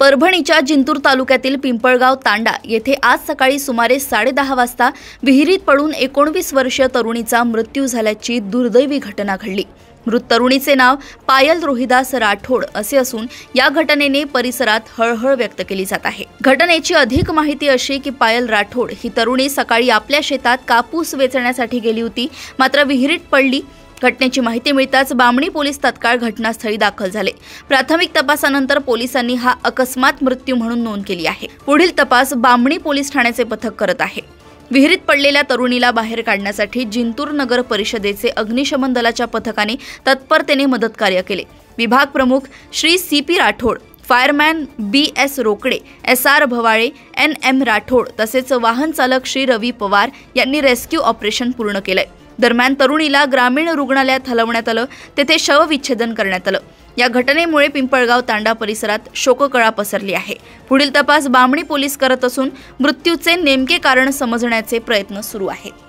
परभणीच्या जिंतूर तालुक्यातील पिंपळगाव तांडा येथे आज सकाळी सुमारे 10:30 वाजता विहिरीत पडून 19 वर्षीय तरुणीचा मृत्यू झाल्याची दुर्दैवी घटना घडली। मृत तरुणीचे नाव पायल रोहिदास राठोड असे असून या घटनेने परिसरात हळहळ व्यक्त केली जात आहे। घटनेची अधिक माहिती अशी की पायल राठोड ही तरुणी सकाळी आपल्या शेतात कापूस वेचण्यासाठी गेली होती, मात्र विहिरीत पडली। घटनेची माहिती मिळताच बामणी पोलीस तत्काळ घटनास्थळी दाखल झाले। प्राथमिक तपासानंतर पोलिसांनी हा अकस्मात मृत्यू म्हणून नोंद केली आहे। पुढील तपास बामणी पोलीस ठाण्याचे पथक करत आहे। विहिरीत पडलेल्या तरुणीला बाहेर काढण्यासाठी जिंतूर नगर परिषदेचे अग्निशमन दलाच्या पथकाने तत्परतेने मदत कार्य केले। विभाग प्रमुख Shri CP Rathod, fireman BS Rokade, SR Bhavale, NM Rathod तसेच वाहन चालक श्री रवी पवार यांनी रेस्क्यू ऑपरेशन पूर्ण केले। दरम्यान तरुणीला ग्रामीण रुग्णालयात हलवण्यात आलं, तेथे शवविच्छेदन करण्यात आलं। या घटनेमुळे पिंपळगाव तांडा परिसरात शोककळा पसरली आहे। पुढील तपास बामणी पोलीस करत असून मृत्यूचे नेमके कारण समजण्याचे प्रयत्न सुरू आहेत।